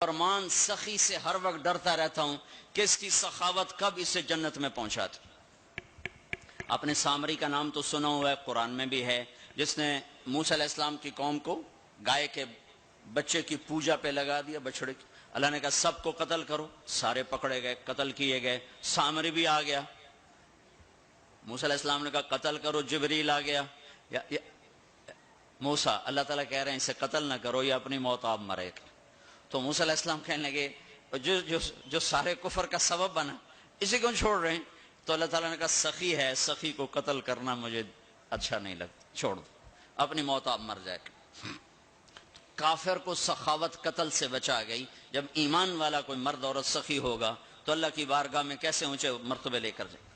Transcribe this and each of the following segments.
فرمان سخی سے ہر وقت ڈرتا رہتا ہوں کہ اس کی سخاوت کب اسے جنت میں پہنچاتی۔ آپ نے سامری کا نام تو سنا ہوا ہے، قرآن میں بھی ہے، جس نے موسیٰ علیہ السلام کی قوم کو گائے کے بچے کی پوجا پہ لگا دیا، بچڑے کی۔ اللہ نے کہا سب کو قتل کرو، سارے پکڑے گئے، قتل کیے گئے۔ سامری بھی آ گیا، موسیٰ علیہ السلام نے کہا قتل کرو، جبریل آ گیا۔ موسیٰ، اللہ تعالیٰ کہہ رہے ہیں اسے قتل نہ کرو، یہ اپنی موت آپ مرے گا۔ تو موسیٰ علیہ السلام کہنے لگے جو سارے کفر کا سبب بنا، اسے کیوں چھوڑ رہے ہیں؟ تو اللہ تعالیٰ نے کہا سخی ہے، سخی کو قتل کرنا مجھے اچھا نہیں لگتا، چھوڑ دو، اپنی موت آپ مر جائے گا۔ کافر کو سخاوت قتل سے بچا گئی۔ جب ایمان والا کوئی مرد عورت سخی ہوگا تو اللہ کی بارگاہ میں کیسے اونچے مرتبے لے کر جائے۔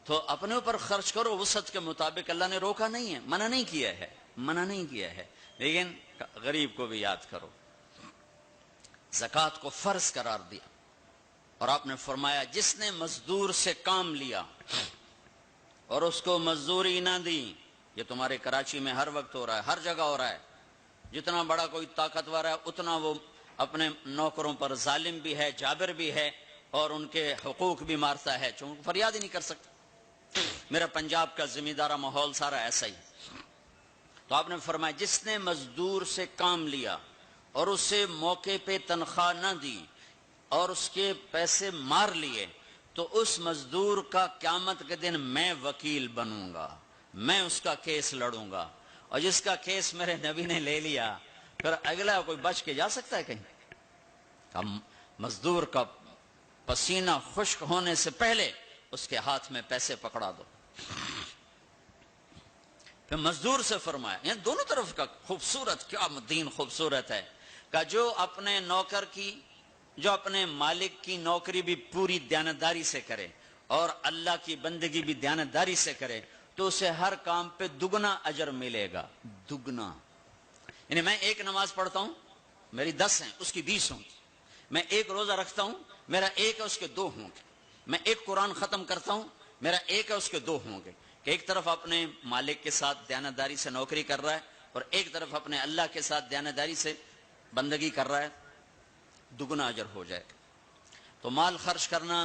تو اپنے اوپر خرچ کرو وسعت کے مطابق، اللہ نے روکا نہیں ہے، منع نہیں کیا ہے، منع نہیں کیا ہے، لیکن غریب کو بھی یاد کرو۔ زکوٰۃ کو فرض قرار دیا اور آپ نے فرمایا جس نے مزدور سے کام لیا اور اس کو مزدوری نہ دی، یہ تمہارے کراچی میں ہر وقت ہو رہا ہے، ہر جگہ ہو رہا ہے، جتنا بڑا کوئی طاقتور ہے اتنا وہ اپنے نوکروں پر ظالم بھی ہے، جابر بھی ہے، اور ان کے حقوق بھی مارتا ہے، چونکہ فریاد ہی نہیں کر سکتا۔ میرا پنجاب کا زمیندارہ ماحول سارا ایسا ہی۔ تو آپ نے فرمایا جس نے مزدور سے کام لیا اور اسے موقع پہ تنخواہ نہ دی اور اس کے پیسے مار لیے، تو اس مزدور کا قیامت کے دن میں وکیل بنوں گا، میں اس کا کیس لڑوں گا، اور جس کا کیس میرے نبی نے لے لیا پھر اگلا کوئی بچ کے جا سکتا ہے کہیں؟ مزدور کا پسینہ خشک ہونے سے پہلے اس کے ہاتھ میں پیسے پکڑا دو۔ پھر مزدور سے فرمایا، یعنی دونوں طرف کا خوبصورت، کیا دین خوبصورت ہے، کہ جو اپنے نوکر کی، جو اپنے مالک کی نوکری بھی پوری دیانتداری سے کرے اور اللہ کی بندگی بھی دیانتداری سے کرے تو اسے ہر کام پہ دگنا اجر ملے گا، دگنا۔ یعنی میں ایک نماز پڑھتا ہوں، میری 10 ہیں، اس کی 20 ہوں گی۔ میں ایک روزہ رکھتا ہوں، میرا 1 ہے، اس کے 2 ہوں گے۔ میں ایک قرآن ختم کرتا ہوں، میرا 1 ہے، اس کے 2 ہوں گے۔ کہ ایک طرف اپنے مالک کے ساتھ دیانتداری سے نوکری کر رہا ہے اور ایک طرف اپنے اللہ کے ساتھ دیانتداری سے بندگی کر رہا ہے، دگنا اجر ہو جائے گا۔ تو مال خرچ کرنا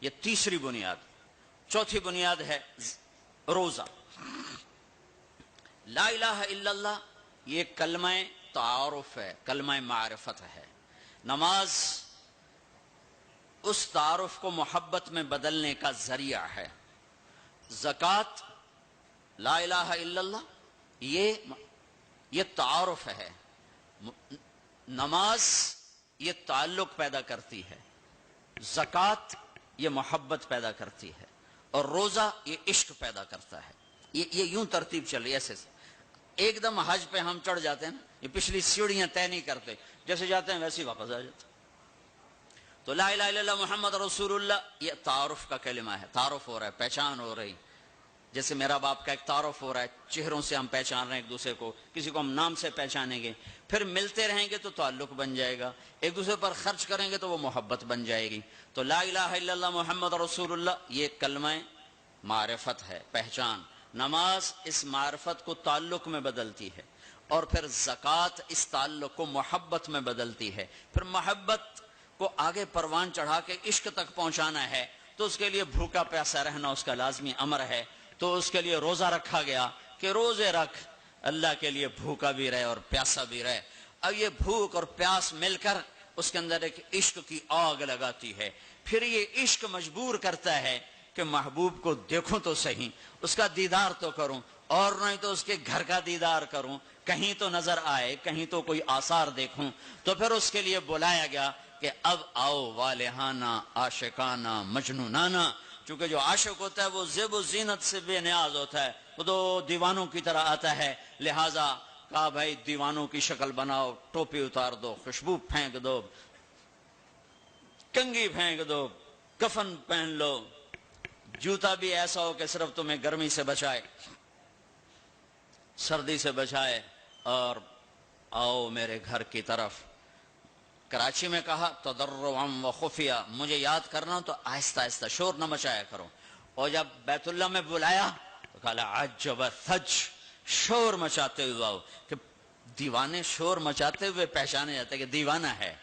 یہ تیسری بنیاد۔ چوتھی بنیاد ہے روزہ۔ لا الہ الا اللہ یہ کلمہ تعارف ہے، کلمہ معرفت ہے۔ نماز اس تعارف کو محبت میں بدلنے کا ذریعہ ہے۔ زکوٰۃ، لا الہ الا اللہ یہ تعارف ہے۔ نماز یہ تعلق پیدا کرتی ہے، زکوٰۃ یہ محبت پیدا کرتی ہے، اور روزہ یہ عشق پیدا کرتا ہے۔ یہ یوں ترتیب چل رہی ہے، ایسے ایک دم حج پہ ہم چڑھ جاتے ہیں نا، یہ پچھلی سیڑھیاں طے نہیں کرتے، جیسے جاتے ہیں ویسے ہی واپس آ جاتے ہیں۔ تو لا الہ الا اللہ محمد رسول اللہ یہ تعارف کا کلمہ ہے، تعارف ہو رہا ہے، پہچان ہو رہی۔ جیسے میرا باپ کا ایک تعارف ہو رہا ہے، چہروں سے ہم پہچان رہے ہیں ایک دوسرے کو، کسی کو ہم نام سے پہچانیں گے، پھر ملتے رہیں گے تو تعلق بن جائے گا، ایک دوسرے پر خرچ کریں گے تو وہ محبت بن جائے گی۔ تو لا الہ الا اللہ محمد رسول اللہ یہ کلمہ معرفت ہے، پہچان۔ نماز اس معرفت کو تعلق میں بدلتی ہے، اور پھر زکوٰۃ اس تعلق کو محبت میں بدلتی ہے۔ پھر محبت کو آگے پروان چڑھا کے عشق تک پہنچانا ہے تو اس کے لیے بھوکا پیاسا رہنا اس کا لازمی امر ہے۔ تو اس کے لیے روزہ رکھا گیا کہ روزے رکھ، اللہ کے لیے بھوکا بھی رہے اور پیاسا بھی رہے۔ اب یہ بھوک اور پیاس مل کر اس کے اندر ایک عشق کی آگ لگاتی ہے۔ پھر یہ عشق مجبور کرتا ہے کہ محبوب کو دیکھوں تو صحیح، اس کا دیدار تو کروں، اور نہیں تو اس کے گھر کا دیدار کروں، کہیں تو نظر آئے، کہیں تو کوئی آثار دیکھوں۔ تو پھر اس کے لیے بلایا گیا کہ اب آؤ والہانہ عاشقانہ مجنونانہ۔ چونکہ جو عاشق ہوتا ہے وہ زیب و زینت سے بے نیاز ہوتا ہے، وہ تو دیوانوں کی طرح آتا ہے، لہٰذا کہا بھائی دیوانوں کی شکل بناؤ، ٹوپی اتار دو، خوشبو پھینک دو، کنگھی پھینک دو، کفن پہن لو، جوتا بھی ایسا ہو کہ صرف تمہیں گرمی سے بچائے، سردی سے بچائے، اور آؤ میرے گھر کی طرف۔ کراچی میں کہا تضرعا و خفیہ، مجھے یاد کرنا تو آہستہ آہستہ، شور نہ مچایا کرو۔ اور جب بیت اللہ میں بلایا تو کہا عجب الثج، شور مچاتے ہوئے آؤ. کہ دیوانے شور مچاتے ہوئے پہچانے جاتے ہیں کہ دیوانہ ہے.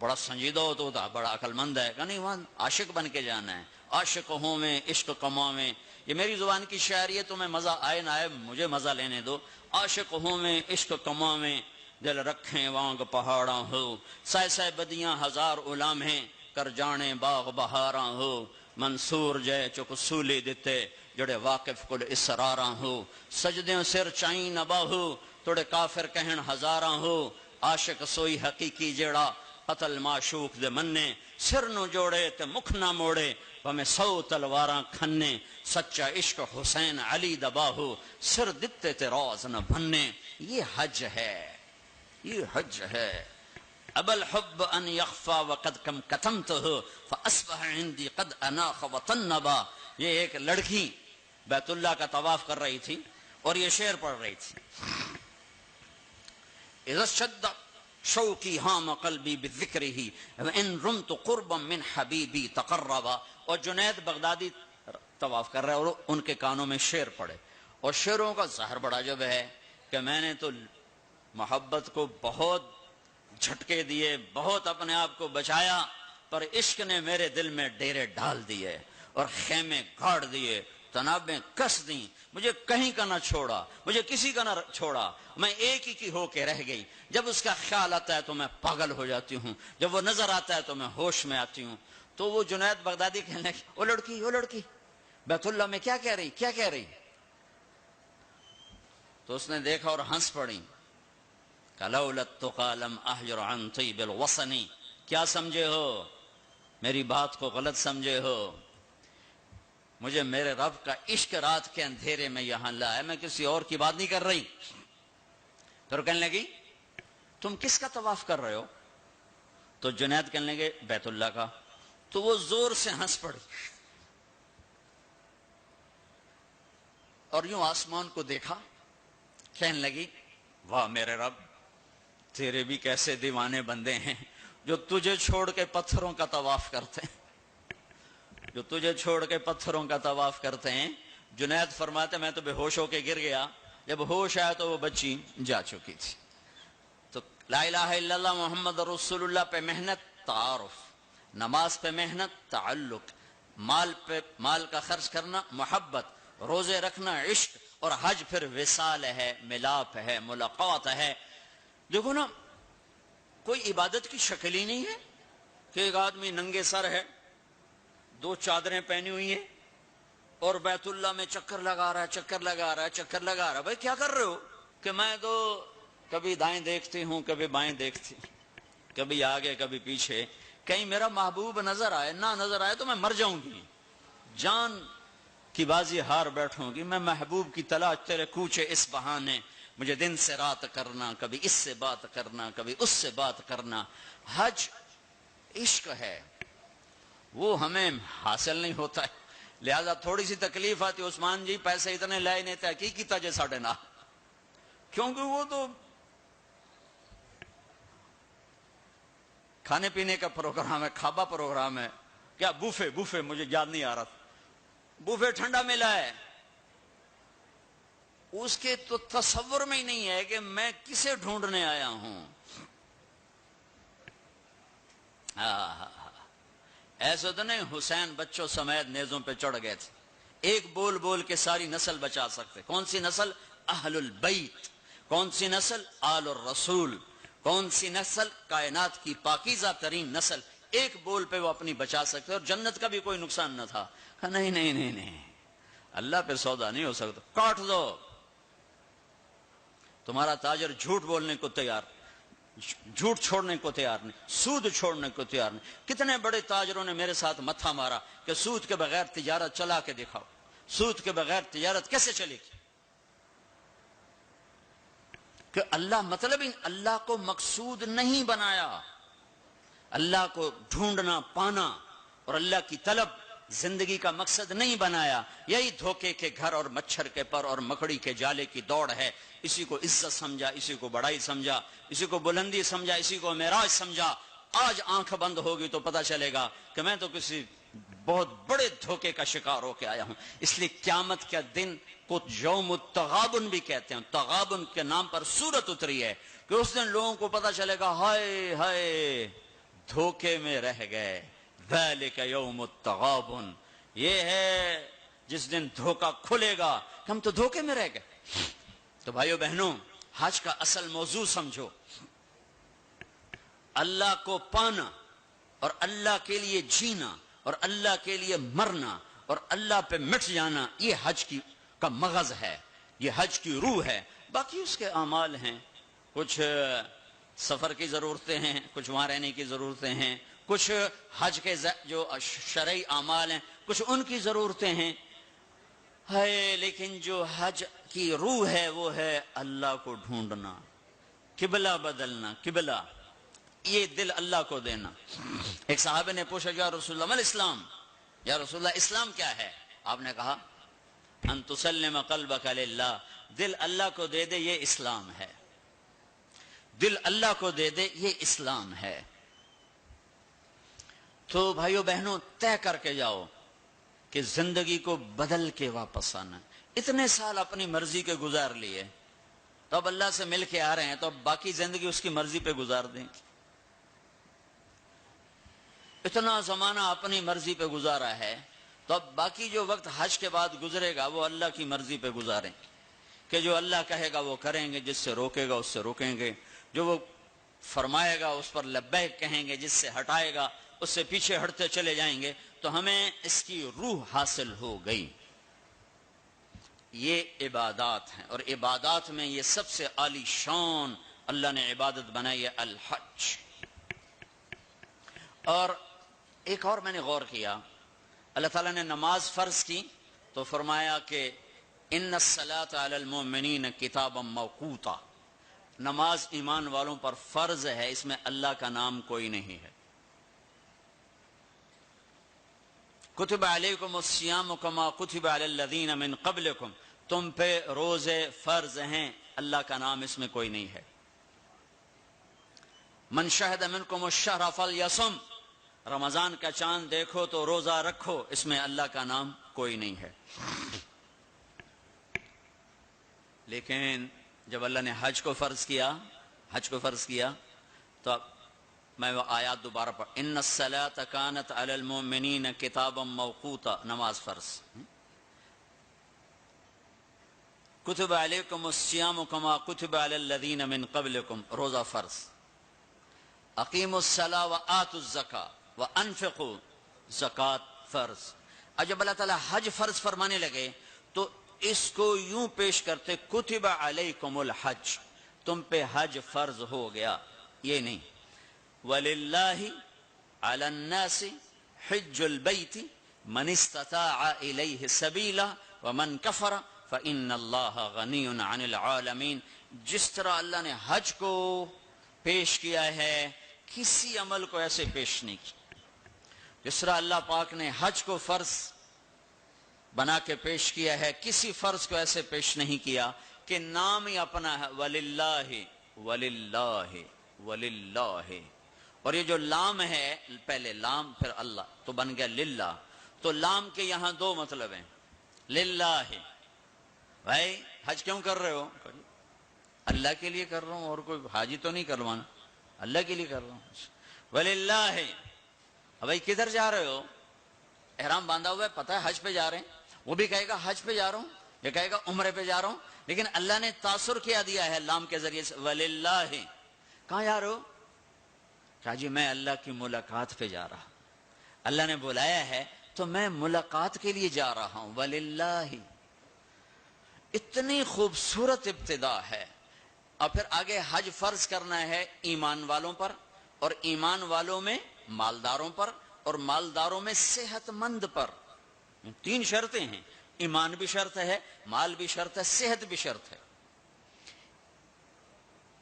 بڑا سنجیدہ ہو تو بڑا عقل مند ہے. کہ نہیں، وہاں عاشق بن کے جانا ہے. عاشق ہوں میں عشق کماویں، یہ میری زبان کی شاعری ہے، تمہیں مزہ آئے نہ آئے مجھے مزہ لینے دو. عاشق ہوں میں عشق کماویں، دل رکھیں وانگ پہاڑاں ہو. سائے سائے بدیاں ہزار غلام ہیں، کر جانے باغ بہاراں ہو. منصور جے چک سولی دتے، جڑے واقف کل اسراراں ہو. سجدیں سر چائیں نباہو، توڑے کافر کہن ہزاراں ہو. عاشق سوئی حقیقی جیڑا، قتل معشوق دے مننے. سر نو جوڑے تے مکھ نہ موڑے، ہمیں 100 تلواراں کھنے. سچا عشق حسین علی دباہو، سر دتے تے روز نہ بھنے. یہ حج ہے، یہ حج ہے. ابا الحب ان یخفا وقد کم کتمتہ فاصبح عندی قد اناخ وطنبا. یہ ایک لڑکی بیت اللہ کا طواف کر رہی تھی اور یہ شعر پڑھ رہی تھی. اذا شد شوقی ہام قلبی بذکرہ وان رمت قربا من حبیبی تقربا. اور جنید بغدادی طواف کر رہے اور ان کے کانوں میں شعر پڑے. اور شعروں کا ظاہر بڑا جب ہے کہ میں نے تو محبت کو بہت جھٹکے دیے، بہت اپنے آپ کو بچایا، پر عشق نے میرے دل میں ڈیرے ڈال دیے اور خیمے گاڑ دیے، تنابیں کس دیں. مجھے کہیں کا نہ چھوڑا، مجھے کسی کا نہ چھوڑا، میں ایک ہی کی ہو کے رہ گئی. جب اس کا خیال آتا ہے تو میں پاگل ہو جاتی ہوں، جب وہ نظر آتا ہے تو میں ہوش میں آتی ہوں. تو وہ جنید بغدادی کہنے لگے، وہ لڑکی بیت اللہ میں کیا کہہ رہی. تو اس نے دیکھا اور ہنس پڑی. لولا التقى لم احجر عن طيب الوطن. کیا سمجھے ہو، میری بات کو غلط سمجھے ہو. مجھے میرے رب کا عشق رات کے اندھیرے میں یہاں لایا، میں کسی اور کی بات نہیں کر رہی. پھر کہنے لگی تم کس کا طواف کر رہے ہو؟ تو جنید کہنے لگے بیت اللہ کا. تو وہ زور سے ہنس پڑی اور یوں آسمان کو دیکھا. کہنے لگی واہ میرے رب، تیرے بھی کیسے دیوانے بندے ہیں جو تجھے چھوڑ کے پتھروں کا طواف کرتے ہیں، جو تجھے چھوڑ کے پتھروں کا طواف کرتے ہیں. جنید فرماتے میں تو بے ہوش ہو کے گر گیا. جب ہوش آیا تو وہ بچی جا چکی تھی. تو لا الہ الا اللہ محمد رسول اللہ پہ محنت تعارف، نماز پہ محنت تعلق، مال کا خرچ کرنا محبت، روزے رکھنا عشق، اور حج پھر وصال ہے، ملاپ ہے، ملاقات ہے. دیکھو نا، کوئی عبادت کی شکل ہی نہیں ہے کہ ایک آدمی ننگے سر ہے، 2 چادریں پہنی ہوئی ہیں اور بیت اللہ میں چکر لگا رہا ہے. بھائی کیا کر رہے ہو؟ کہ میں تو کبھی دائیں دیکھتی ہوں، کبھی بائیں دیکھتی ہوں، کبھی آگے کبھی پیچھے، کہیں میرا محبوب نظر آئے، نہ نظر آئے تو میں مر جاؤں گی، جان کی بازی ہار بیٹھوں گی. میں محبوب کی تلاش تیرے کوچے اس بہانے، مجھے دن سے رات کرنا، کبھی اس سے بات کرنا، کبھی اس سے بات کرنا. حج عشق ہے، وہ ہمیں حاصل نہیں ہوتا ہے، لہذا تھوڑی سی تکلیف آتی. عثمان جی پیسے اتنے لائے نہیں تھے کی کیتا جے ساڑھے نہ، کیونکہ وہ تو کھانے پینے کا پروگرام ہے، کھابا پروگرام ہے. کیا بوفے مجھے یاد نہیں آ رہا تھا، بوفے ٹھنڈا ملا ہے. اس کے تو تصور میں ہی نہیں ہے کہ میں کسے ڈھونڈنے آیا ہوں. ایسے تو نہیں حسین بچوں سمیت نیزوں پہ چڑھ گئے تھے. ایک بول بول کے ساری نسل بچا سکتے. کون سی نسل؟ اہل البیت. کون سی نسل؟ آل الرسول. کون سی نسل؟ کائنات کی پاکیزہ ترین نسل. ایک بول پہ وہ اپنی بچا سکتے اور جنت کا بھی کوئی نقصان نہ تھا. نہیں اللہ پہ سودا نہیں ہو سکتا، کاٹ دو. تمہارا تاجر جھوٹ بولنے کو تیار، جھوٹ چھوڑنے کو تیار نہیں، سود چھوڑنے کو تیار نہیں. کتنے بڑے تاجروں نے میرے ساتھ متھا مارا کہ سود کے بغیر تجارت چلا کے دکھاؤ. سود کے بغیر تجارت کیسے چلے گی؟ کہ اللہ مطلب ہی اللہ کو مقصود نہیں بنایا. اللہ کو ڈھونڈنا پانا اور اللہ کی طلب زندگی کا مقصد نہیں بنایا. یہی دھوکے کے گھر اور مچھر کے پر اور مکڑی کے جالے کی دوڑ ہے. اسی کو عزت سمجھا، اسی کو بڑائی سمجھا، اسی کو بلندی سمجھا، اسی کو معراج سمجھا. آج آنکھ بند ہوگی تو پتہ چلے گا کہ میں تو کسی بہت بڑے دھوکے کا شکار ہو کے آیا ہوں. اس لیے قیامت کا دن کو یوم التغابن بھی کہتے ہیں. تغابن کے نام پر سورت اتری ہے کہ اس دن لوگوں کو پتا چلے گا ہائے ہائے دھوکے میں رہ گئے. ذالک یوم التغابن، یہ ہے جس دن دھوکا کھلے گا کہ ہم تو دھوکے میں رہ گئے. تو بھائیو بہنوں، حج کا اصل موضوع سمجھو. اللہ کو پانا اور اللہ کے لیے جینا اور اللہ کے لیے مرنا اور اللہ پہ مٹ جانا، یہ حج کا مغز ہے، یہ حج کی روح ہے. باقی اس کے اعمال ہیں، کچھ سفر کی ضرورتیں ہیں، کچھ وہاں رہنے کی ضرورتیں ہیں، کچھ حج کے جو شرعی اعمال ہیں کچھ ان کی ضرورتیں ہیں. ہے لیکن جو حج کی روح ہے وہ ہے اللہ کو ڈھونڈنا، قبلہ بدلنا. قبلہ یہ دل اللہ کو دینا. ایک صحابہ نے پوچھا یا رسول اللہ ما الاسلام، یا رسول اللہ اسلام کیا ہے؟ آپ نے کہا ان تسلم قلبک للہ، دل اللہ کو دے دے یہ اسلام ہے. دل اللہ کو دے دے یہ اسلام ہے. تو بھائیو بہنوں طے کر کے جاؤ کہ زندگی کو بدل کے واپس آنا. اتنے سال اپنی مرضی کے گزار لیے، تو اب اللہ سے مل کے آ رہے ہیں، تو اب باقی زندگی اس کی مرضی پہ گزار دیں. اتنا زمانہ اپنی مرضی پہ گزارا ہے، تو اب باقی جو وقت حج کے بعد گزرے گا وہ اللہ کی مرضی پہ گزاریں کہ جو اللہ کہے گا وہ کریں گے، جس سے روکے گا اس سے روکیں گے، جو وہ فرمائے گا اس پر لبیک کہیں گے، جس سے ہٹائے گا اس سے پیچھے ہٹتے چلے جائیں گے. تو ہمیں اس کی روح حاصل ہو گئی. یہ عبادات ہیں، اور عبادات میں یہ سب سے عالی شان اللہ نے عبادت بنائی ہے الحج. اور ایک اور میں نے غور کیا، اللہ تعالیٰ نے نماز فرض کی تو فرمایا کہ ان الصلاۃ علی المؤمنین کتابا موقوتا، نماز ایمان والوں پر فرض ہے، اس میں اللہ کا نام کوئی نہیں ہے. کتب علیکم الصیام کما کتب علی الذین من قبلکم، تم پہ روزے فرض ہیں، اللہ کا نام اس میں کوئی نہیں ہے. من شہد منکم الشہر فلیصم، رمضان کا چاند دیکھو تو روزہ رکھو، اس میں اللہ کا نام کوئی نہیں ہے. لیکن جب اللہ نے حج کو فرض کیا تو اب میں وہ آیات دوبارہ پڑھ، ان الصلاۃ کانت علی المؤمنین کتابا موقوتا، نماز فرض. کتب علیکم الصیام کما کتب علی الذین من قبلکم، روزہ فرض. اقیموا الصلاۃ وآتوا الزکاۃ وانفقوا، زکوٰۃ فرض. اب جب اللہ تعالیٰ حج فرض فرمانے لگے تو اس کو یوں پیش کرتے کتب علیکم الحج، تم پہ حج فرض ہو گیا. یہ نہیں، وَلِلَّهِ عَلَى النَّاسِ حِجُّ الْبَيْتِ مَنِ اسْتَطَاعَ إِلَيْهِ سَبِيلًا وَمَنْ كَفَرَ فَإِنَّ اللَّهَ غَنِيٌّ عَنِ الْعَالَمِينَ. جس طرح اللہ نے حج کو پیش کیا ہے، کسی عمل کو ایسے پیش نہیں کیا. جس طرح اللہ پاک نے حج کو فرض بنا کے پیش کیا ہے، کسی فرض کو ایسے پیش نہیں کیا کہ نام ہی اپنا ہے، وَلِلَّهِ وَلِلَّهِ وَلِلَّهِ. اور یہ جو لام ہے، پہلے لام پھر اللہ تو بن گیا للہ. تو لام کے یہاں دو مطلب ہیں. للہ، بھائی حج کیوں کر رہے ہو؟ اللہ کے لیے کر رہا ہوں، اور کوئی حاجی تو نہیں کروانا، اللہ کے لیے کر رہا ہوں. وللہ، بھائی کدھر جا رہے ہو؟ احرام باندھا ہوا ہے، پتہ ہے حج پہ جا رہے ہیں، وہ بھی کہے گا حج پہ جا رہا ہوں، یہ کہے گا عمرے پہ جا رہا ہوں. لیکن اللہ نے تاثر کیا دیا ہے لام کے ذریعے سے، وللہ. کہاں جا رہے ہو؟ کہا جی میں اللہ کی ملاقات پہ جا رہا ہوں، اللہ نے بلایا ہے تو میں ملاقات کے لیے جا رہا ہوں. وللہ، اتنی خوبصورت ابتدا ہے. اور پھر آگے حج فرض کرنا ہے ایمان والوں پر، اور ایمان والوں میں مالداروں پر، اور مالداروں میں صحت مند پر. تین شرطیں ہیں، ایمان بھی شرط ہے، مال بھی شرط ہے، صحت بھی شرط ہے.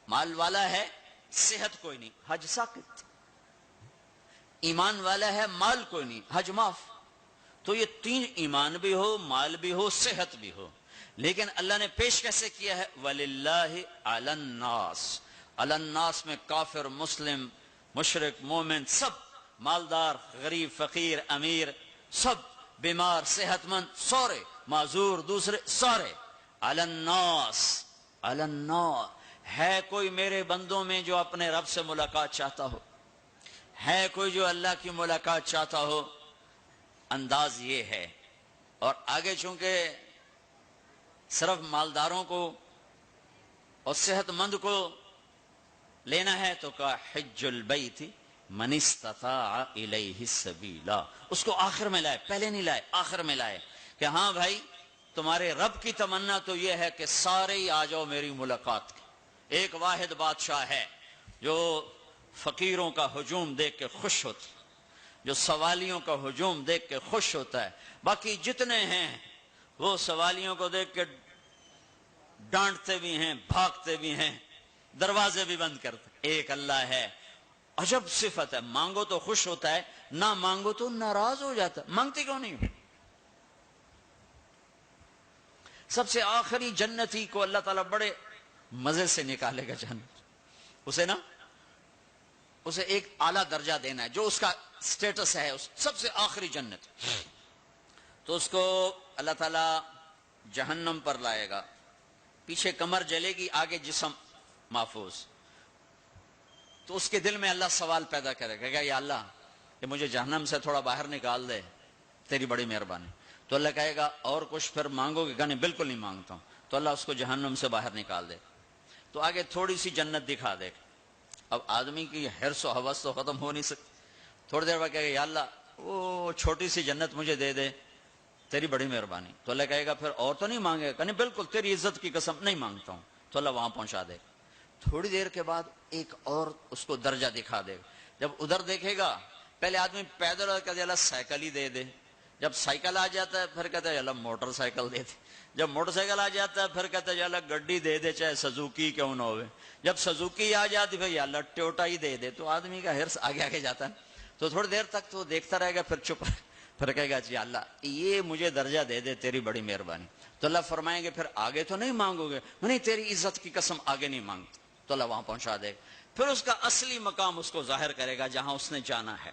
مال والا ہے، صحت کوئی نہیں، حج ساقط. ایمان والا ہے، مال کوئی نہیں، حج معاف. تو یہ تین، ایمان بھی ہو، مال بھی ہو، صحت بھی ہو. لیکن اللہ نے پیش کیسے کیا ہے؟ وَلِلَّهِ عَلَى النَّاسِ. عَلَى النَّاسِ میں کافر، مسلم، مشرک، مومن، سب، مالدار، غریب، فقیر، امیر، سب بیمار صحت مند سورے، معذور دوسرے سارے. علی الناس ہے کوئی میرے بندوں میں جو اپنے رب سے ملاقات چاہتا ہو؟ ہے کوئی جو اللہ کی ملاقات چاہتا ہو؟ انداز یہ ہے. اور آگے چونکہ صرف مالداروں کو اور صحت مند کو لینا ہے تو کہا حج البیت من استطاع الیہ السبیلا. اس کو آخر میں لائے، پہلے نہیں لائے، آخر میں لائے کہ ہاں بھائی تمہارے رب کی تمنا تو یہ ہے کہ سارے ہی آ جاؤ میری ملاقات کی. ایک واحد بادشاہ ہے جو فقیروں کا ہجوم دیکھ کے خوش ہوتا، جو سوالیوں کا ہجوم دیکھ کے خوش ہوتا ہے. باقی جتنے ہیں وہ سوالیوں کو دیکھ کے ڈانٹتے بھی ہیں، بھاگتے بھی ہیں، دروازے بھی بند کرتے. ایک اللہ ہے، عجب صفت ہے، مانگو تو خوش ہوتا ہے، نہ مانگو تو ناراض ہو جاتا ہے. مانگتے کیوں نہیں؟ سب سے آخری جنتی کو اللہ تعالیٰ بڑے مزے سے نکالے گا جنت. اسے ایک اعلیٰ درجہ دینا ہے جو اس کا سٹیٹس ہے، سب سے آخری جنت. تو اس کو اللہ تعالیٰ جہنم پر لائے گا، پیچھے کمر جلے گی، آگے جسم محفوظ. تو اس کے دل میں اللہ سوال پیدا کرے گا کہ یا اللہ کہ مجھے جہنم سے تھوڑا باہر نکال دے، تیری بڑی مہربانی. تو اللہ کہے گا اور کچھ پھر مانگو گے؟ کہنے بالکل نہیں مانگتا ہوں. تو اللہ اس کو جہنم سے باہر نکال دے. تو آگے تھوڑی سی جنت دکھا دے. اب آدمی کی حرص و حوث تو ختم ہو نہیں سکتی. تھوڑی دیر بعد کہے گا یا اللہ وہ چھوٹی سی جنت مجھے دے دے، تیری بڑی مہربانی. تو اللہ کہے گا پھر اور تو نہیں مانگے گا؟ کہنے بالکل تیری عزت کی قسم نہیں مانگتا ہوں. تو اللہ وہاں پہنچا دے. تھوڑی دیر کے بعد ایک اور اس کو درجہ دکھا دے گا. جب ادھر دیکھے گا پہلے آدمی پیدل کہتے اللہ سائیکل ہی دے دے. جب سائیکل آ جاتا ہے پھر کہتا ہے اللہ موٹر سائیکل دے دے. جب موٹر سائیکل آ جاتا ہے پھر کہتا ہے اللہ گڈی دے دے چاہے سزوکی کیوں نہ ہوئے. جب سزوکی آ جاتی پھر اللہ ٹیوٹا ہی دے دے. تو آدمی کا حرص آگے آگے جاتا ہے. تو تھوڑی دیر تک تو دیکھتا رہے گا، پھر چپ، پھر کہے گا جی اللہ یہ مجھے درجہ دے دے، تیری بڑی مہربانی. تو اللہ فرمائیں گے پھر آگے تو نہیں مانگو گے؟ نہیں تیری عزت کی قسم آگے نہیں مانگتا. تو اللہ وہاں پہنچا دے. پھر اس کا اصلی مقام اس کو ظاہر کرے گا جہاں اس نے جانا ہے.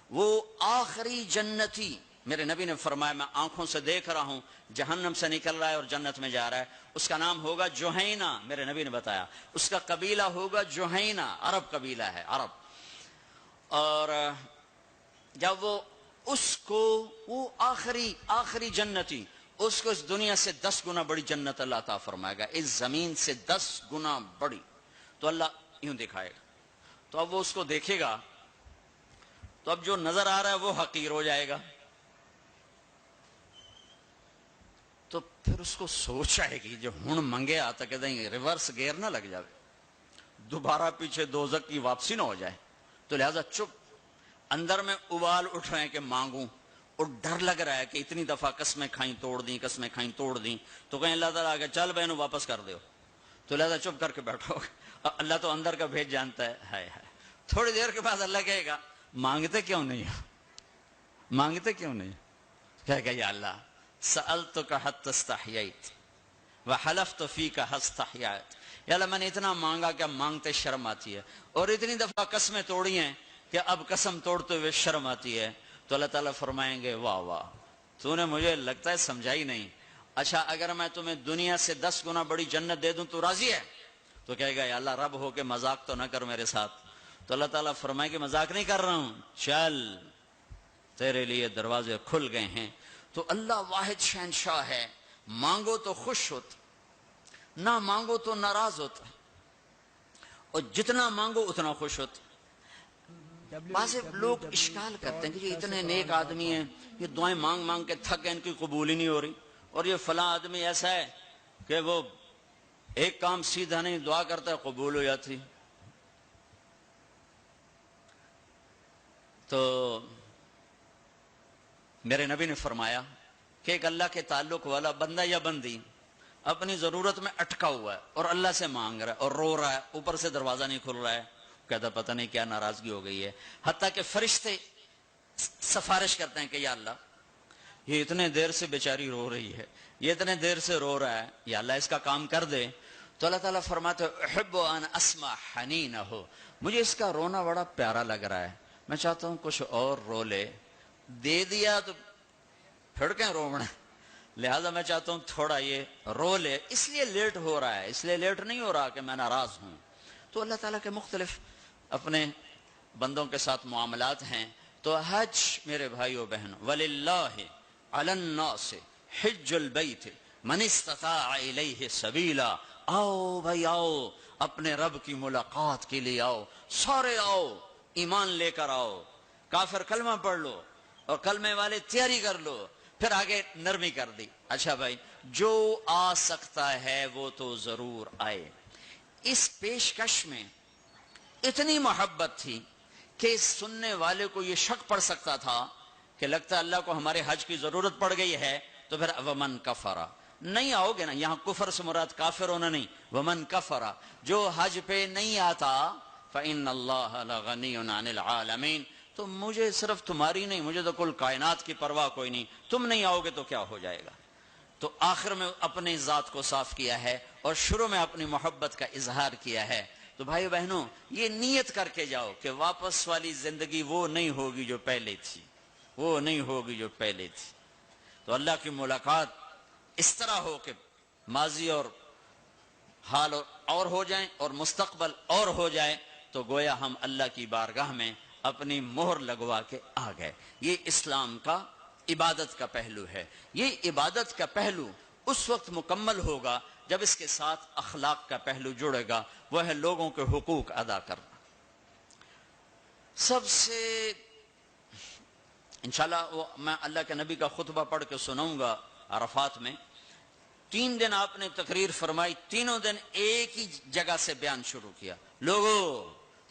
وہ آخری جنتی، میرے نبی نے فرمایا میں آنکھوں سے دیکھ رہا ہوں جہنم سے نکل رہا ہے اور جنت میں جا رہا ہے. اس کا نام ہوگا جوہینہ. میرے نبی نے بتایا اس کا قبیلہ ہوگا جوہینہ، عرب قبیلہ ہے، عرب. اور جب وہ آخری جنتی اس کو اس دنیا سے 10 گنا بڑی جنت اللہ تعالیٰ فرمائے گا، اس زمین سے 10 گنا بڑی. تو اللہ یوں دکھائے گا. تو اب وہ اس کو دیکھے گا تو اب جو نظر آ رہا ہے وہ حقیر ہو جائے گا. تو پھر اس کو سوچ آئے گی جو ہن منگے آتا کہ دیں ریورس گیئر نہ لگ جائے، دوبارہ پیچھے دوزخ کی واپسی نہ ہو جائے. تو لہذا چپ، اندر میں ابال اٹھ رہے ہیں کہ مانگوں، اور ڈر لگ رہا ہے کہ اتنی دفعہ قسمیں کھائیں توڑ دیں، قسمیں کھائیں توڑ دیں. تو کہیں اللہ تعالیٰ آگے چل بہنوں واپس کر دو. تو لہذا چپ کر کے بیٹھو. اللہ تو اندر کا بھید جانتا ہے. ہائے ہائے. تھوڑی دیر کے بعد اللہ کہے گا مانگتے کیوں نہیں ہو؟ مانگتے کیوں نہیں؟ کہے گا یا اللہ سألتک حتی استحییت وحلفت فیک حتی استحییت. یا اللہ میں نے اتنا مانگا کہ مانگتے شرم آتی ہے، اور اتنی دفعہ قسمیں توڑی ہیں کہ اب قسم توڑتے ہوئے شرم آتی ہے. تو اللہ تعالیٰ فرمائیں گے واہ واہ تو نے مجھے لگتا ہے سمجھا ہی نہیں. اچھا اگر میں تمہیں دنیا سے 10 گنا بڑی جنت دے دوں تو راضی ہے؟ تو کہے گا یا اللہ رب ہو کے مذاق تو نہ کر میرے ساتھ. تو اللہ تعالیٰ فرمائے کہ مذاق نہیں کر رہا ہوں، چل تیرے لیے دروازے کھل گئے ہیں. تو اللہ واحد شہنشاہ ہے، مانگو تو خوش ہوتا، نہ مانگو تو ناراض ہوتا، اور جتنا مانگو اتنا خوش ہوتا. بعض لوگ اشکال کرتے ہیں کہ یہ اتنے نیک آدمی ہیں، یہ دعائیں مانگ مانگ کے تھک گئے، ان کی قبول ہی نہیں ہو رہی، اور یہ فلاں آدمی ایسا ہے کہ وہ ایک کام سیدھا نہیں دعا کرتا ہے قبول ہو جاتی. تو میرے نبی نے فرمایا کہ ایک اللہ کے تعلق والا بندہ یا بندی اپنی ضرورت میں اٹکا ہوا ہے اور اللہ سے مانگ رہا ہے اور رو رہا ہے، اوپر سے دروازہ نہیں کھل رہا ہے، کہتا پتہ نہیں کیا ناراضگی ہو گئی ہے. حتیٰ کہ فرشتے سفارش کرتے ہیں کہ یا اللہ یہ اتنے دیر سے بیچاری رو رہی ہے، یہ اتنے دیر سے رو رہا ہے، یا اللہ اس کا کام کر دے. تو اللہ تعالیٰ فرماتے احب ان اسمع حنینہ، مجھے اس کا رونا بڑا پیارا لگ رہا ہے، میں چاہتا ہوں کچھ اور رو لے. دے دیا تو پھڑکیں رونا، لہذا میں چاہتا ہوں تھوڑا یہ رو لے، اس لیے لیٹ ہو رہا ہے، اس لیے لیٹ نہیں ہو رہا کہ میں ناراض ہوں۔ تو اللہ تعالیٰ کے مختلف اپنے بندوں کے ساتھ معاملات ہیں۔ تو حج میرے بھائیو بہنوں، وَلِلَّهِ عَلَى النَّاسِ حِجُّ الْبَيْتِ مَنِ اسْتَطَاعَ إِلَيْهِ سَبِيلًا۔ آؤ بھائی آؤ، اپنے رب کی ملاقات کے لیے آؤ، سارے آؤ، ایمان لے کر آؤ، کافر کلمہ پڑھ لو اور کلمے والے تیاری کر لو۔ پھر آگے نرمی کر دی، اچھا بھائی جو آ سکتا ہے وہ تو ضرور آئے۔ اس پیشکش میں اتنی محبت تھی کہ سننے والے کو یہ شک پڑ سکتا تھا کہ لگتا ہے اللہ کو ہمارے حج کی ضرورت پڑ گئی ہے، تو پھر ومن کفرا، نہیں آؤ گے نا، یہاں کفر سے مراد کافر ہونا نہیں، ومن کفرا، جو حج پہ نہیں آتا، فإن اللہ لغنی عن العالمین، تو مجھے صرف تمہاری نہیں، مجھے تو کل کائنات کی پرواہ کوئی نہیں، تم نہیں آؤ گے تو کیا ہو جائے گا۔ تو آخر میں اپنی ذات کو صاف کیا ہے اور شروع میں اپنی محبت کا اظہار کیا ہے۔ تو بھائیو بہنوں، یہ نیت کر کے جاؤ کہ واپس والی زندگی وہ نہیں ہوگی جو پہلے تھی، وہ نہیں ہوگی جو پہلے تھی۔ تو اللہ کی ملاقات اس طرح ہو کہ ماضی اور حال اور ہو جائیں اور مستقبل اور ہو جائے، تو گویا ہم اللہ کی بارگاہ میں اپنی مہر لگوا کے آ گئے۔ یہ اسلام کا عبادت کا پہلو ہے۔ یہ عبادت کا پہلو اس وقت مکمل ہوگا جب اس کے ساتھ اخلاق کا پہلو جڑے گا، وہ ہے لوگوں کے حقوق ادا کرنا۔ سب سے انشاءاللہ میں اللہ کے نبی کا خطبہ پڑھ کے سناؤں گا عرفات میں۔ 3 دن آپ نے تقریر فرمائی، تینوں دن ایک ہی جگہ سے بیان شروع کیا، لوگو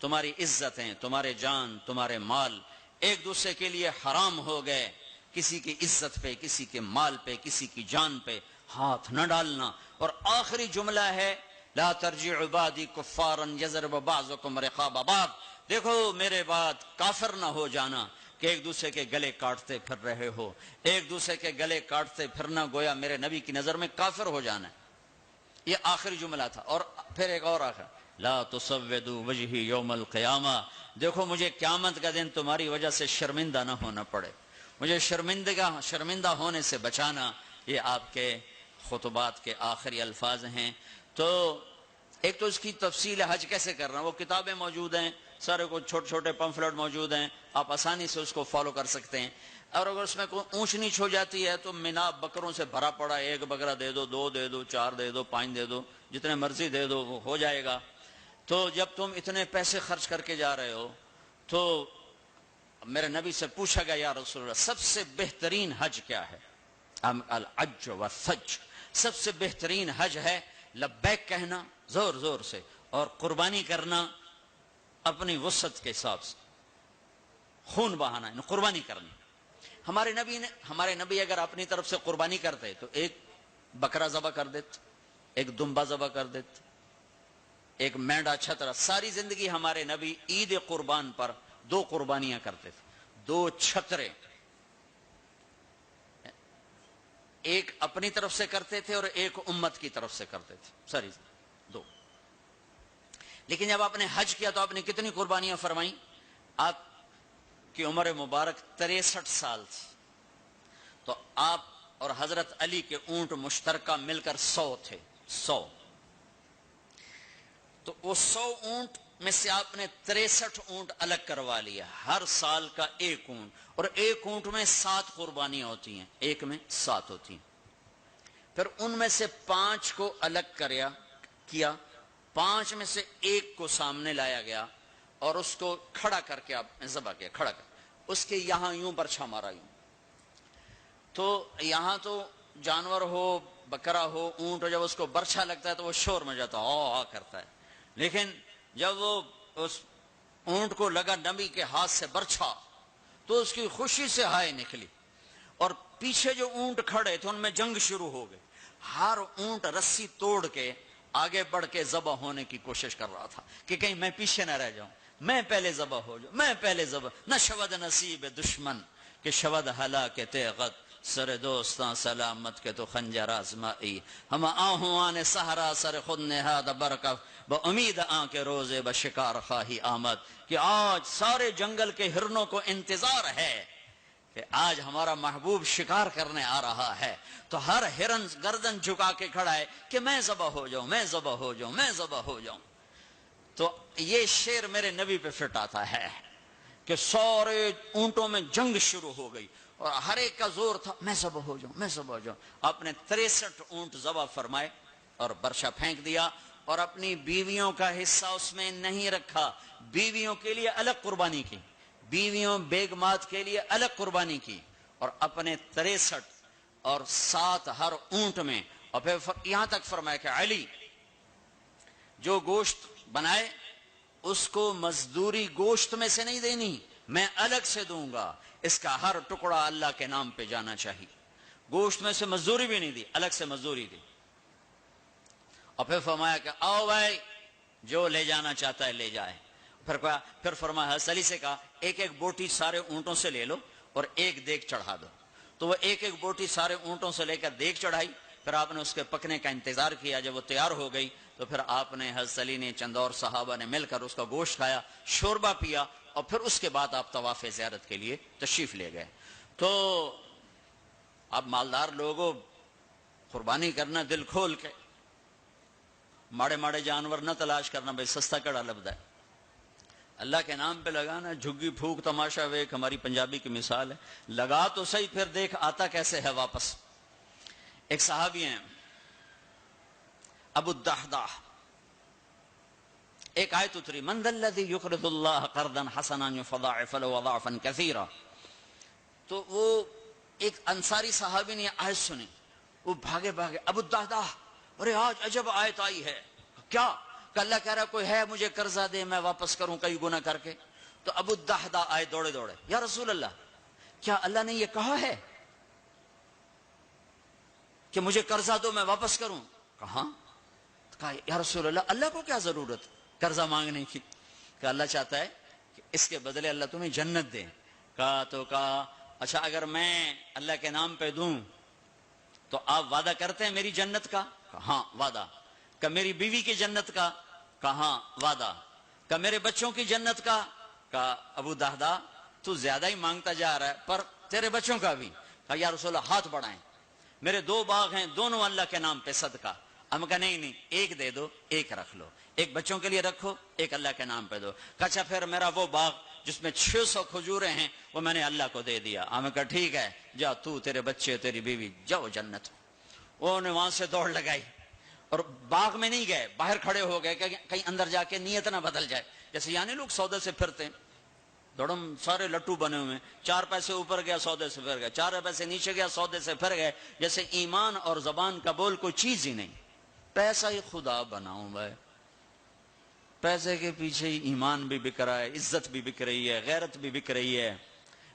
تمہاری عزتیں، تمہارے جان، تمہارے مال ایک دوسرے کے لیے حرام ہو گئے، کسی کی عزت پہ، کسی کے مال پہ، کسی کی جان پہ ہاتھ نہ ڈالنا۔ اور آخری جملہ ہے لا ترجعوا بعدی کفارا یضرب بعضکم رقاب بعض، دیکھو میرے بعد کافر نہ ہو جانا کہ ایک دوسرے کے گلے کاٹتے پھر رہے ہو، ایک دوسرے کے گلے کاٹتے پھرنا گویا میرے نبی کی نظر میں کافر ہو جانا ہے۔ یہ آخری جملہ تھا۔ اور پھر ایک اور آخر، لا تسودوا وجہی یوم القیامہ، دیکھو مجھے قیامت کا دن تمہاری وجہ سے شرمندہ نہ ہونا پڑے، مجھے شرمندہ ہونے سے بچانا۔ یہ آپ کے خطبات کے آخری الفاظ ہیں۔ تو ایک تو اس کی تفصیل حج کیسے کرنا، وہ کتابیں موجود ہیں، سارے کو چھوٹے چھوٹے پمفلٹ موجود ہیں، آپ آسانی سے اس کو فالو کر سکتے ہیں۔ اور اگر اس میں کوئی اونچ نیچ ہو جاتی ہے تو مینا بکروں سے بھرا پڑا ہے، 1 بکرا دے دو، 2 دے دو، 4 دے دو، 5 دے دو، جتنے مرضی دے دو، وہ ہو جائے گا۔ تو جب تم اتنے پیسے خرچ کر کے جا رہے ہو تو میرے نبی سے پوچھا گیا یا رسول اللہ سب سے بہترین حج کیا ہے؟ الحج والثج، سب سے بہترین حج ہے لبیک کہنا زور زور سے اور قربانی کرنا اپنی وسعت کے حساب سے، خون بہانا، قربانی کرنی۔ ہمارے نبی اگر اپنی طرف سے قربانی کرتے تو 1 بکرا ذبح کر دیتے، 1 دمبا ذبح کر دیتے، 1 مینڈا چھترا۔ ساری زندگی ہمارے نبی عید قربان پر 2 قربانیاں کرتے تھے، 2 چھترے، 1 اپنی طرف سے کرتے تھے اور 1 امت کی طرف سے کرتے تھے، ساری 2۔ لیکن جب آپ نے حج کیا تو آپ نے کتنی قربانیاں فرمائیں؟ آپ کی عمر مبارک 63 سال تھی، تو آپ اور حضرت علی کے اونٹ مشترکہ مل کر 100 تھے، 100۔ تو وہ 100 اونٹ میں سے آپ نے 63 اونٹ الگ کروا لیا، ہر سال کا 1 اونٹ، اور 1 اونٹ میں 7 قربانیاں ہوتی ہیں، 1 میں 7 ہوتی ہیں۔ پھر ان میں سے 5 کو الگ کیا، 5 میں سے 1 کو سامنے لایا گیا اور اس کو کھڑا کر کے آپ نے ذبح کیا، کھڑا کر اس کے یہاں یوں برچھا مارا یوں۔ تو یہاں تو جانور ہو، بکرا ہو، اونٹ ہو، جب اس کو برچھا لگتا ہے تو وہ شور مچاتا ہے، آ کرتا ہے۔ لیکن جب وہ اس اونٹ کو لگا نبی کے ہاتھ سے برچھا تو اس کی خوشی سے ہائے نکلی، اور پیچھے جو اونٹ کھڑے تھے ان میں جنگ شروع ہو گئی۔ ہر اونٹ رسی توڑ کے آگے بڑھ کے ذبح ہونے کی کوشش کر رہا تھا کہ کہیں میں پیچھے نہ رہ جاؤں، میں پہلے ذبح ہو جاؤں، میں پہلے ذبح نہ شود نصیب دشمن کہ شود ہلاک تیغت سر دوستاں سلامت کے تو خنجر آزمائی، ہم آہوان صحرا سر خود نہاد برکف با امید آن کے روزے با شکار خواہی آمد، کہ آج سارے جنگل کے ہرنوں کو انتظار ہے کہ آج ہمارا محبوب شکار کرنے آ رہا ہے تو ہر ہرن گردن جھکا کے کھڑا ہے کہ میں ذبح ہو جاؤں، میں ذبح ہو جاؤں، میں ذبح ہو جاؤں. تو یہ شعر میرے نبی پہ فٹ آتا ہے کہ سارے اونٹوں میں جنگ شروع ہو گئی اور ہر ایک کا زور تھا میں ذبح ہو جاؤں، میں ذبح ہو جاؤں. آپ نے 63 اونٹ ذبح فرمائے اور برشا پھینک دیا اور اپنی بیویوں کا حصہ اس میں نہیں رکھا. بیویوں کے لیے الگ قربانی کی، بیویوں بیگمات کے لیے الگ قربانی کی اور اپنے 63 اور 7 ہر اونٹ میں. اور پھر یہاں تک فرمایا کہ علی جو گوشت بنائے اس کو مزدوری گوشت میں سے نہیں دینی، میں الگ سے دوں گا، اس کا ہر ٹکڑا اللہ کے نام پہ جانا چاہیے. گوشت میں سے مزدوری بھی نہیں دی، الگ سے مزدوری دی. اور پھر فرمایا کہ آؤ بھائی جو لے جانا چاہتا ہے لے جائے. پھر فرمایا حضرت علی سے کہا ایک ایک بوٹی سارے اونٹوں سے لے لو اور ایک دیگ چڑھا دو. تو وہ ایک ایک بوٹی سارے اونٹوں سے لے کر دیگ چڑھائی. پھر آپ نے اس کے پکنے کا انتظار کیا. جب وہ تیار ہو گئی تو پھر آپ نے حضرت علی نے چند اور صحابہ نے مل کر اس کا گوشت کھایا، شوربہ پیا اور پھر اس کے بعد آپ طواف زیارت کے لیے تشریف لے گئے. تو اب مالدار لوگوں قربانی کرنا دل کھول کے، ماڑے ماڑے جانور نہ تلاش کرنا، بھائی سستا کڑا لبدا ہے. اللہ کے نام پہ لگانا، جھگی پھونک تماشا ویک ہماری پنجابی کی مثال ہے. لگا تو صحیح پھر دیکھ آتا کیسے ہے واپس. ایک صحابی ہیں ابو الدحداح، ایک آیت اتری من ذا الذی یقرض اللہ قرضا حسنا یضاعف له اضعافا کثیرا. تو وہ ایک انصاری صحابی نے آیت سنی، وہ بھاگے ابو الدحداح ارے آج عجب آیت آئی ہے. کیا؟ کہ اللہ کہہ رہا کوئی ہے مجھے قرضہ دے میں واپس کروں کئی گناہ کر کے. تو ابو الدحداح آئے دوڑے دوڑے، یا رسول اللہ کیا اللہ نے یہ کہا ہے کہ مجھے قرضہ دو میں واپس کروں؟ کہاں؟ کہا یا رسول اللہ اللہ کو کیا ضرورت قرضہ مانگنے کی؟ کہ اللہ چاہتا ہے کہ اس کے بدلے اللہ تمہیں جنت دے. کہا اچھا اگر میں اللہ کے نام پہ دوں تو آپ وعدہ کرتے ہیں میری جنت کا؟ ہاں وعدہ. کہ میری بیوی کی جنت کا؟ کہاں وعدہ. کہ میرے بچوں کی جنت کا؟ کہا ابو دحداح تو زیادہ ہی مانگتا جا رہا ہے پر تیرے بچوں کا بھی. کہا یا رسول اللہ ہاتھ بڑھائیں، میرے 2 باغ ہیں دونوں اللہ کے نام پہ صدقہ. ہم کہا نہیں ایک دے دو، ایک رکھ لو، ایک بچوں کے لیے رکھو ایک اللہ کے نام پہ دو. کہا اچھا پھر میرا وہ باغ جس میں 600 کھجوریں ہیں وہ میں نے اللہ کو دے دیا. ہم کہا ٹھیک ہے جا تو تیرے بچے تیری بیوی جاؤ جنت. انہوں نے وہاں سے دوڑ لگائی اور باغ میں نہیں گئے، باہر کھڑے ہو گئے کہ کہیں اندر جا کے نیت نہ بدل جائے. جیسے یعنی لوگ سودے سے پھرتے ہیں، دوڑم سارے لٹو بنے ہوئے ہیں، 4 پیسے اوپر گیا سودے سے پھر گئے، 4 پیسے نیچے گیا سودے سے پھر گئے. جیسے ایمان اور زبان کا بول کوئی چیز ہی نہیں. پیسہ ہی خدا بناؤں بھائی، پیسے کے پیچھے ہی ایمان بھی بک رہا ہے، عزت بھی بک رہی ہے، غیرت بھی بک رہی ہے.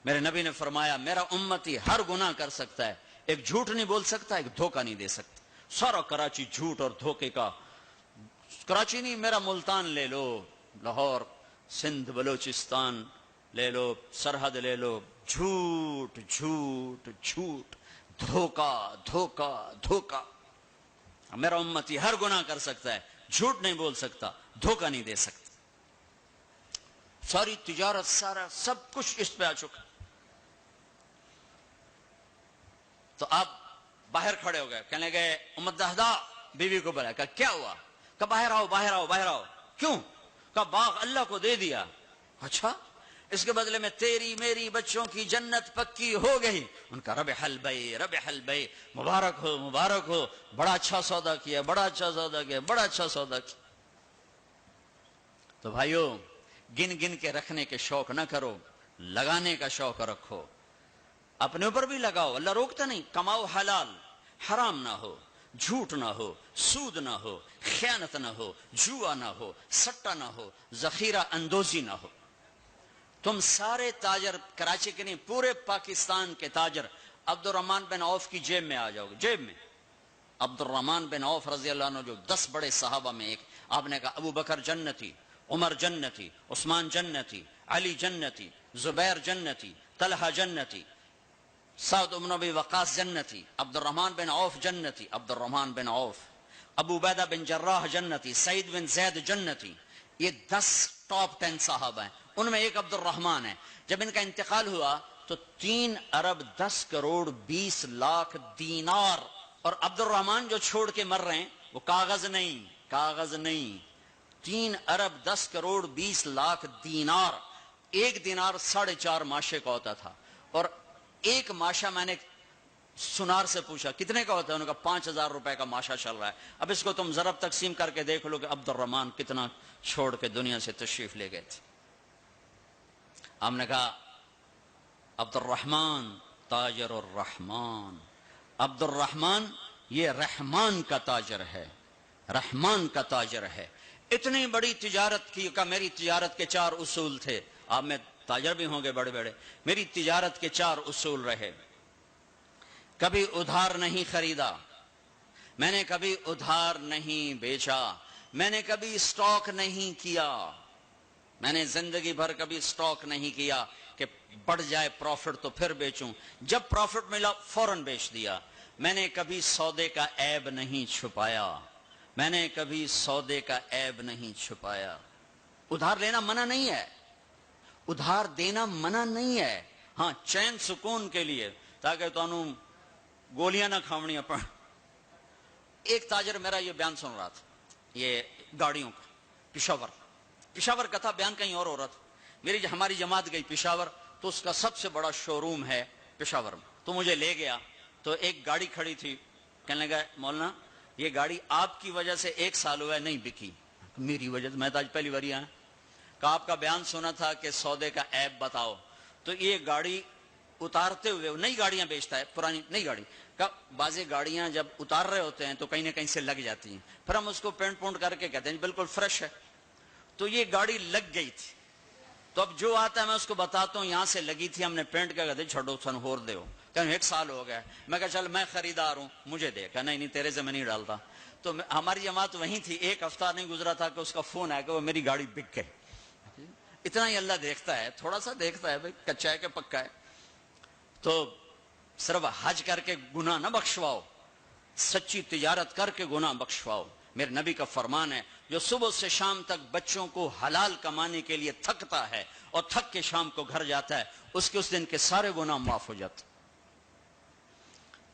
میرے نبی نے فرمایا میرا امتی ہر گناہ کر سکتا ہے، ایک جھوٹ نہیں بول سکتا، ایک دھوکہ نہیں دے سکتا. سارا کراچی جھوٹ اور دھوکے کا. کراچی نہیں، میرا ملتان لے لو، لاہور، سندھ، بلوچستان لے لو، سرحد لے لو، جھوٹ جھوٹ جھوٹ، دھوکہ دھوکہ دھوکہ. میرا امتی ہر گناہ کر سکتا ہے، جھوٹ نہیں بول سکتا، دھوکہ نہیں دے سکتا. ساری تجارت سارا سب کچھ اس پہ آ چکا. تو آپ باہر کھڑے ہو گئے، کہنے گئے ام الدحداح بیوی کو بلایا. کہا کیا ہوا؟ کہ باہر آؤ باہر آؤ باہر آؤ. کیوں؟ کہ باغ اللہ کو دے دیا. اچھا اس کے بدلے میں تیری میری بچوں کی جنت پکی ہو گئی. ان کا ربح البیع ربح البیع، مبارک ہو مبارک ہو، بڑا اچھا سودا کیا بڑا اچھا سودا کیا بڑا اچھا سودا کیا. تو بھائیو گن گن کے رکھنے کے شوق نہ کرو، لگانے کا شوق رکھو. اپنے اوپر بھی لگاؤ، اللہ روکتا نہیں. کماؤ حلال، حرام نہ ہو، جھوٹ نہ ہو، سود نہ ہو، خیانت نہ ہو، جوا نہ ہو، سٹا نہ ہو، ذخیرہ اندوزی نہ ہو. تم سارے تاجر، کراچی کے نہیں پورے پاکستان کے تاجر عبد الرحمن بن عوف کی جیب میں آ جاؤ گے. جیب میں عبد الرحمن بن عوف رضی اللہ عنہ جو 10 بڑے صحابہ میں ایک، آپ نے کہا ابو بکر جنتی، عمر جنتی، عثمان جنتی، علی جنتی، زبیر جنتی، طلحہ جنتی، سعد بن ابی وقاص جنتی، عبد الرحمن بن عوف جنتی، عبد الرحمن بن عوف، ابو عبیدہ بن جراح جنتی، سعید بن زید جنتی. یہ 10 ٹاپ 10 صحابہ ہیں، ان میں ایک عبد الرحمن ہے. جب ان کا انتقال ہوا تو 3 ارب 10 کروڑ 20 لاکھ دینار. اور عبد الرحمان جو چھوڑ کے مر رہے ہیں وہ کاغذ نہیں. 3 ارب 10 کروڑ 20 لاکھ دینار. ایک دینار 4.5 ماشے کا ہوتا تھا. اور ایک ماشا میں نے سنار سے پوچھا کتنے کا ہوتا ہے؟ انہوں نے کہا 5,000 روپے کا ماشا چل رہا ہے. اب اس کو تم ضرب تقسیم کر کے دیکھ لو کہ عبد الرحمان کتنا چھوڑ کے دنیا سے تشریف لے گئے تھے. ہم نے کہا عبد الرحمان تاجر الرحمان. عبد الرحمان یہ رحمان کا تاجر ہے، رحمان کا تاجر ہے. اتنی بڑی تجارت کی کہ میری تجارت کے 4 اصول تھے. آپ میں تاجر بھی ہوں گے بڑے بڑے. میری تجارت کے 4 اصول رہے. کبھی ادھار نہیں خریدا، میں نے کبھی ادھار نہیں بیچا، میں نے کبھی سٹاک نہیں کیا. میں نے زندگی بھر کبھی سٹاک نہیں کیا کہ بڑھ جائے پروفٹ تو پھر بیچوں، جب پروفٹ ملا فوراً بیچ دیا. میں نے کبھی سودے کا عیب نہیں چھپایا، میں نے کبھی سودے کا عیب نہیں چھپایا. ادھار لینا منع نہیں ہے، ادھار دینا منع نہیں ہے. ہاں چین سکون کے لیے تاکہ تانوں گولیاں نہ کھاونیاں پڑ. ایک تاجر میرا یہ بیان سن رہا تھا، یہ گاڑیوں کا، پشاور کا تھا، بیان کہیں اور ہو رہا تھا. ہماری جماعت گئی پشاور تو اس کا سب سے بڑا شو روم ہے پشاور میں. تو مجھے لے گیا تو ایک گاڑی کھڑی تھی. کہنے لگا مولانا یہ گاڑی آپ کی وجہ سے 1 سال ہوا ہے نہیں بکی. میری وجہ سے؟ میں تو آج پہلی بار آیا. کہ آپ کا بیان سنا تھا کہ سودے کا عیب بتاؤ. تو یہ گاڑی اتارتے ہوئے، نئی گاڑیاں بیچتا ہے، پرانی نئی گاڑی کا. بعضی گاڑیاں جب اتار رہے ہوتے ہیں تو کہیں نہ کہیں سے لگ جاتی ہیں، پھر ہم اس کو پینٹ پونٹ کر کے کہتے ہیں بالکل فریش ہے. تو یہ گاڑی لگ گئی تھی. تو اب جو آتا ہے میں اس کو بتاتا ہوں یہاں سے لگی تھی، ہم نے پینٹ کیا، کہتے چھوڑو سن ہور دے ہو. کہ 1 سال ہو گیا. میں کہا چل میں خریدار ہوں مجھے دے. کہ نہیں تیرے سے میں نہیں ڈالتا. تو ہماری جماعت وہیں تھی. 1 ہفتہ نہیں گزرا تھا کہ اس کا فون آیا کہ وہ میری گاڑی بک گئی. اتنا ہی اللہ دیکھتا ہے، تھوڑا سا دیکھتا ہے بھائی کچا ہے کہ پکا ہے. تو صرف حج کر کے گناہ نہ بخشواؤ، سچی تجارت کر کے گناہ بخشواؤ. میرے نبی کا فرمان ہے جو صبح سے شام تک بچوں کو حلال کمانے کے لیے تھکتا ہے اور تھک کے شام کو گھر جاتا ہے اس کے اس دن کے سارے گناہ معاف ہو جاتے.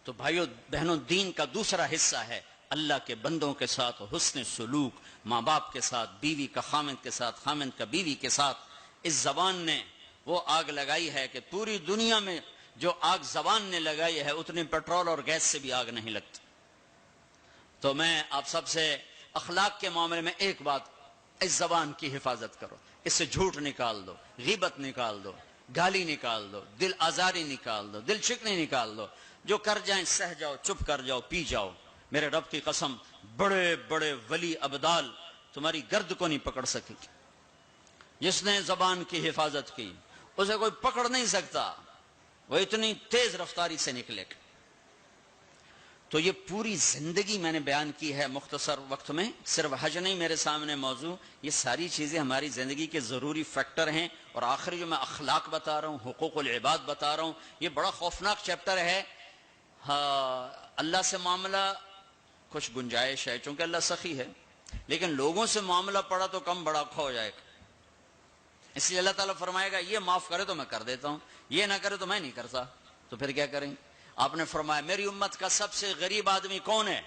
تو بھائیو بہنوں، دین کا دوسرا حصہ ہے اللہ کے بندوں کے ساتھ حسن سلوک، ماں باپ کے ساتھ، بیوی کا خامند کے ساتھ، خامند کا بیوی کے ساتھ. اس زبان نے وہ آگ لگائی ہے کہ پوری دنیا میں جو آگ زبان نے لگائی ہے اتنی پیٹرول اور گیس سے بھی آگ نہیں لگتی. تو میں آپ سب سے اخلاق کے معاملے میں ایک بات، اس زبان کی حفاظت کرو. اس سے جھوٹ نکال دو، غیبت نکال دو، گالی نکال دو، دل آزاری نکال دو، دل چکنی نکال دو. جو کر جائیں سہ جاؤ، چپ کر جاؤ، پی جاؤ. میرے رب کی قسم بڑے بڑے ولی ابدال تمہاری گرد کو نہیں پکڑ سکے گی. جس نے زبان کی حفاظت کی اسے کوئی پکڑ نہیں سکتا، وہ اتنی تیز رفتاری سے نکلے گا. تو یہ پوری زندگی میں نے بیان کی ہے مختصر وقت میں. صرف حج نہیں میرے سامنے موضوع، یہ ساری چیزیں ہماری زندگی کے ضروری فیکٹر ہیں. اور آخری جو میں اخلاق بتا رہا ہوں، حقوق العباد بتا رہا ہوں، یہ بڑا خوفناک چیپٹر ہے. ہاں اللہ سے معاملہ کچھ گنجائش ہے چونکہ اللہ سخی ہے، لیکن لوگوں سے معاملہ پڑا تو کم بڑا کھو جائے گا. اس لیے اللہ تعالیٰ فرمائے گا یہ معاف کرے تو میں کر دیتا ہوں، یہ نہ کرے تو میں نہیں کرتا. تو پھر کیا کریں؟ آپ نے فرمایا میری امت کا سب سے غریب آدمی کون ہے؟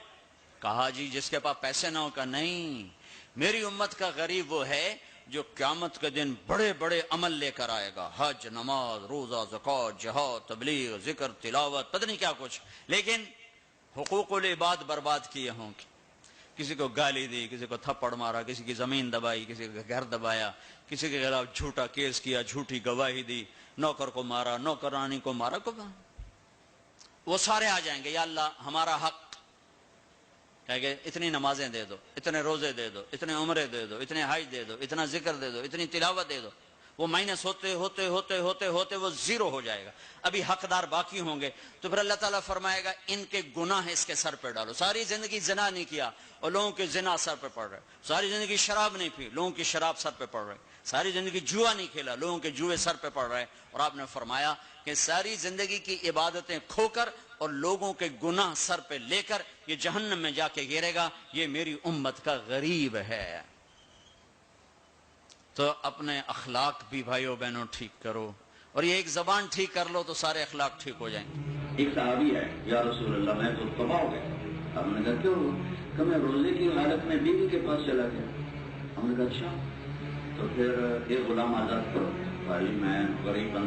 کہا جی جس کے پاس پیسے نہ ہو. کا نہیں، میری امت کا غریب وہ ہے جو قیامت کے دن بڑے بڑے عمل لے کر آئے گا، حج، نماز، روزہ، زکوٰۃ، جہاد، تبلیغ، ذکر، تلاوت، پتہ نہیں کیا کچھ، لیکن حقوق العباد برباد کیے ہوں گے. کسی کو گالی دی، کسی کو تھپڑ مارا، کسی کی زمین دبائی، کسی کا گھر دبایا، کسی کے خلاف جھوٹا کیس کیا، جھوٹی گواہی دی، نوکر کو مارا، نوکرانی کو مارا. وہ سارے آ جائیں گے یا اللہ ہمارا حق، کہہ گے اتنی نمازیں دے دو، اتنے روزے دے دو، اتنے عمرے دے دو، اتنے حج دے دو، اتنا ذکر دے دو، اتنی تلاوت دے دو. وہ مائنس ہوتے ہوتے ہوتے ہوتے ہوتے وہ زیرو ہو جائے گا. ابھی حقدار باقی ہوں گے. تو پھر اللہ تعالیٰ فرمائے گا ان کے گناہ اس کے سر پہ ڈالو. ساری زندگی زنا نہیں کیا اور لوگوں کے زنا سر پہ پڑ رہے، ساری زندگی شراب نہیں پی، لوگوں کی شراب سر پہ پڑ رہے، ساری زندگی جوا نہیں کھیلا، لوگوں کے جوئے سر پہ پڑ رہے. اور آپ نے فرمایا کہ ساری زندگی کی عبادتیں کھو کر اور لوگوں کے گناہ سر پہ لے کر یہ جہنم میں جا کے گرے گا. یہ میری امت کا غریب ہے. تو اپنے اخلاق بھی بھائیو بہنوں ٹھیک کرو، اور یہ ایک زبان ٹھیک کر لو تو سارے اخلاق ٹھیک ہو جائیں گے. ایک صحابی ہے، یا رسول اللہ میں تو تباہ ہو گیا. ہم نے کہا کیوں؟ کہ میں روزے کی حالت میں بیوی کے پاس چلا گیا. ہم نے کہا اچھا، تو پھر ایک غلام آزاد کرو. بھائی میں غریب بندہ